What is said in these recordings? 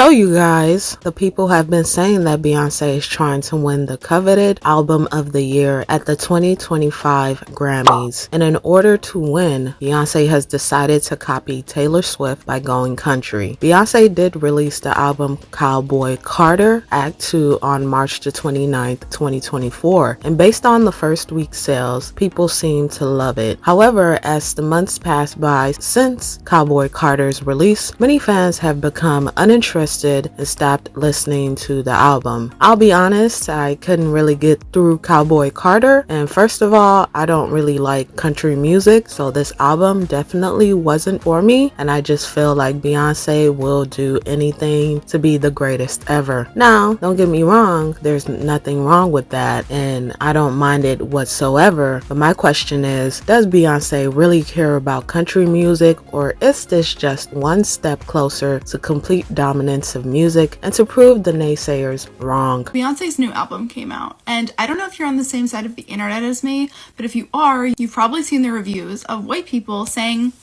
So you guys, the people have been saying that Beyonce is trying to win the coveted Album of the Year at the 2025 Grammys. And in order to win, Beyonce has decided to copy Taylor Swift by going country. Beyonce did release the album Cowboy Carter Act 2 on March the 29th, 2024. And based on the first week's sales, people seem to love it. However, as the months pass by since Cowboy Carter's release, many fans have become uninterested and stopped listening to the album. I'll be honest, I couldn't really get through Cowboy Carter, and first of all, I don't really like country music, so this album definitely wasn't for me, and I just feel like Beyonce will do anything to be the greatest ever. Now, don't get me wrong, there's nothing wrong with that, and I don't mind it whatsoever, but my question is, does Beyonce really care about country music, or is this just one step closer to complete dominance of music and to prove the naysayers wrong? Beyonce's new album came out, and I don't know if you're on the same side of the internet as me, but if you are, you've probably seen the reviews of white people saying,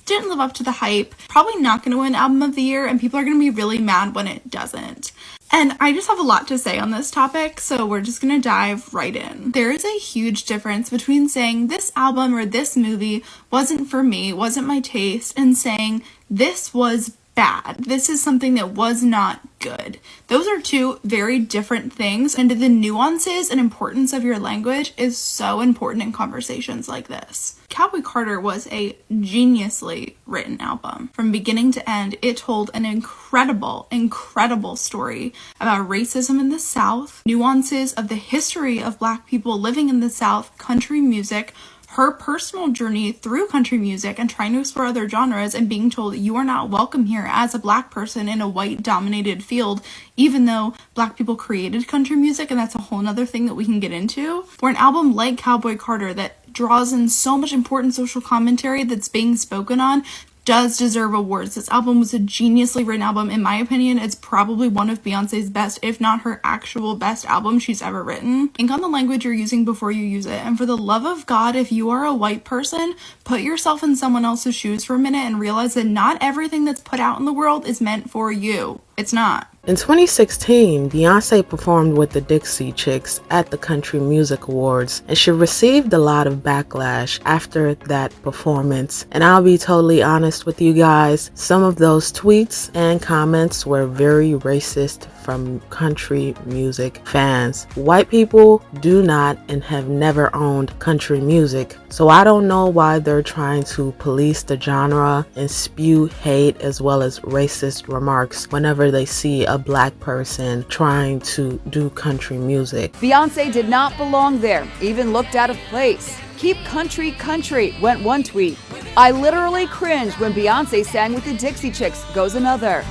didn't live up to the hype, probably not going to win Album of the Year, and people are going to be really mad when it doesn't. And I just have a lot to say on this topic, so we're just gonna dive right in. There is a huge difference between saying this album or this movie wasn't for me, wasn't my taste, and saying this was bad. This is something that was not good. Those are two very different things, and the nuances and importance of your language is so important in conversations like this. Cowboy Carter was a geniusly written album. From beginning to end, it told an incredible story about racism in the South, nuances of the history of Black people living in the South, country music, her personal journey through country music and trying to explore other genres and being told you are not welcome here as a Black person in a white dominated field, even though Black people created country music, and that's a whole nother thing that we can get into. For an album like Cowboy Carter that draws in so much important social commentary that's being spoken on, does deserve awards. This album was a geniusly written album. In my opinion, it's probably one of Beyonce's best, if not her actual best album she's ever written. Think on the language you're using before you use it. And for the love of God, if you are a white person, put yourself in someone else's shoes for a minute and realize that not everything that's put out in the world is meant for you. It's not. In 2016, Beyonce performed with the Dixie Chicks at the Country Music Awards, and she received a lot of backlash after that performance. And I'll be totally honest with you guys, some of those tweets and comments were very racist from country music fans. White people do not and have never owned country music, so I don't know why they're trying to police the genre and spew hate as well as racist remarks whenever they see a Black person trying to do country music. Beyonce did not belong there, even looked out of place. Keep country country, went one tweet. I literally cringed when Beyonce sang with the Dixie Chicks, goes another.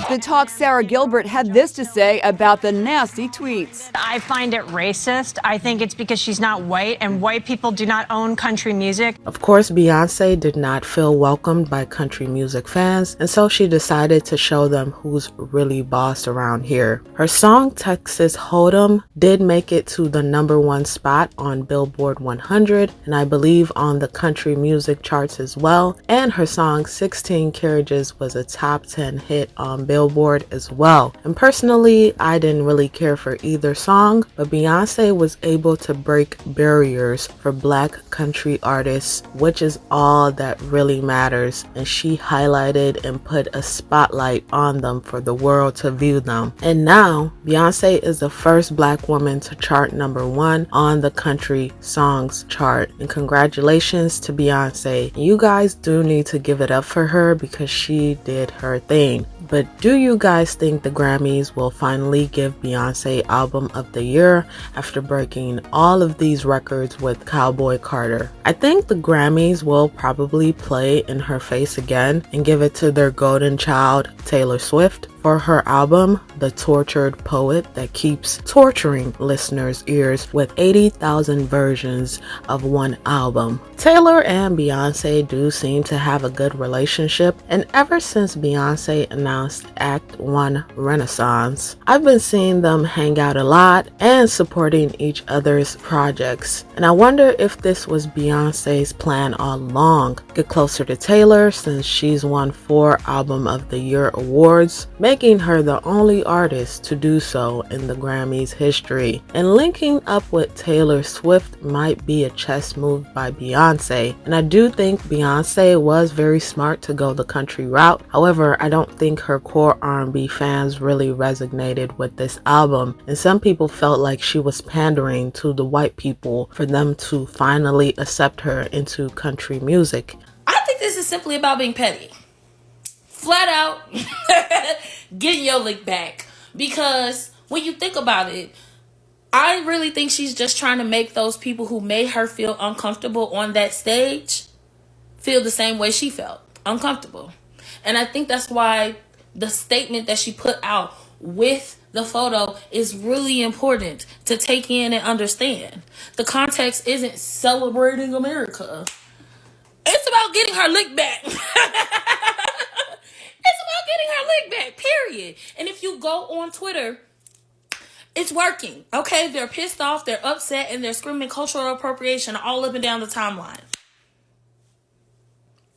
The Talk's Sarah Gilbert had this to say about the nasty tweets. I find it racist. I think it's because she's not white, and white people do not own country music. Of course, Beyonce did not feel welcomed by country music fans, and so she decided to show them who's really boss around here. Her song Texas Hold'em did make it to the #1 spot on Billboard 100, and I believe on the country music charts as well, and her song 16 Carriages was a top 10 hit on Billboard as well. And personally, I didn't really care for either song, but Beyonce was able to break barriers for Black country artists, which is all that really matters, and she highlighted and put a spotlight on them for the world to view them. And now, Beyonce is the first Black woman to chart #1 on the country songs chart, and congratulations to Beyonce. You guys do need to give it up for her because she did her thing. But do you guys think the Grammys will finally give Beyonce Album of the Year after breaking all of these records with Cowboy Carter? I think the Grammys will probably play in her face again and give it to their golden child, Taylor Swift, for her album, the tortured poet that keeps torturing listeners' ears with 80,000 versions of one album. Taylor and Beyonce do seem to have a good relationship, and ever since Beyonce announced Act 1 Renaissance, I've been seeing them hang out a lot and supporting each other's projects. And I wonder if this was Beyonce's plan all along. Get closer to Taylor since she's won 4 Album of the Year awards, making her the only artist to do so in the Grammys history. And linking up with Taylor Swift might be a chess move by Beyonce. And I do think Beyonce was very smart to go the country route. However, I don't think her core R&B fans really resonated with this album. And some people felt like she was pandering to the white people for them to finally accept her into country music. I think this is simply about being petty. Flat out getting your lick back. Because when you think about it, I really think she's just trying to make those people who made her feel uncomfortable on that stage feel the same way she felt, uncomfortable. And I think that's why the statement that she put out with the photo is really important to take in and understand. The context isn't celebrating America. It's about getting her lick back. It's about getting her lick back, period. And if you go on Twitter, it's working, okay? They're pissed off, they're upset, and they're screaming cultural appropriation all up and down the timeline.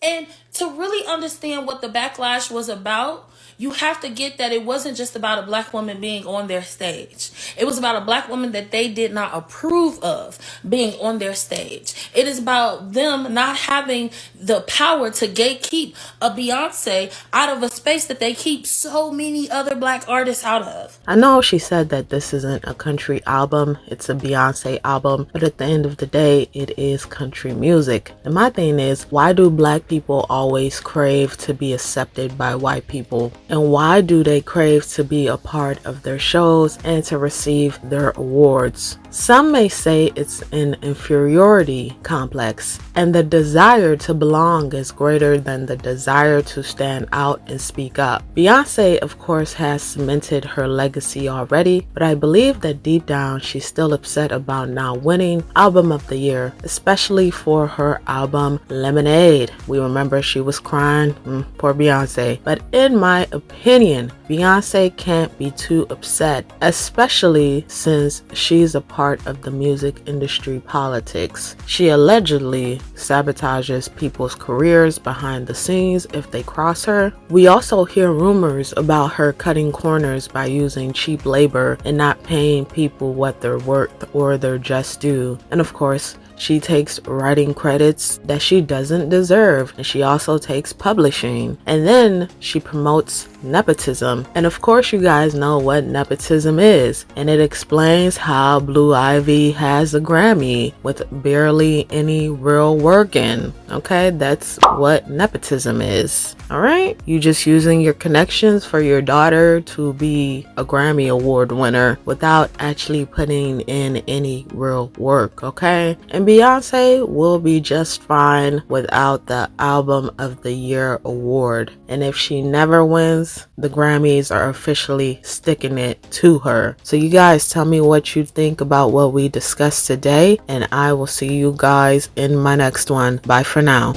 And to really understand what the backlash was about, you have to get that it wasn't just about a black woman being on their stage. It was about a black woman that they did not approve of being on their stage. It is about them not having the power to gatekeep a Beyonce out of a space that they keep so many other black artists out of. I know she said that this isn't a country album, it's a Beyonce album, but at the end of the day, it is country music. And my thing is, why do black people always crave to be accepted by white people? And why do they crave to be a part of their shows and to receive their awards? Some may say it's an inferiority complex, and the desire to belong is greater than the desire to stand out and speak up. Beyonce, of course, has cemented her legacy already, but I believe that deep down she's still upset about not winning Album of the Year, especially for her album Lemonade. We remember she was crying, poor Beyonce. But in my opinion, Beyonce can't be too upset, especially since she's a part of the music industry politics. She allegedly sabotages people's careers behind the scenes if they cross her. We also hear rumors about her cutting corners by using cheap labor and not paying people what they're worth or their just due. And of course, she takes writing credits that she doesn't deserve, and she also takes publishing. And then she promotes nepotism. And of course, you guys know what nepotism is. And it explains how Blue Ivy has a Grammy with barely any real work in. Okay, that's what nepotism is. Alright? You just using your connections for your daughter to be a Grammy Award winner without actually putting in any real work, okay? And Beyonce will be just fine without the Album of the Year award. And if she never wins, the Grammys are officially sticking it to her. So you guys tell me what you think about what we discussed today, and I will see you guys in my next one. Bye for now.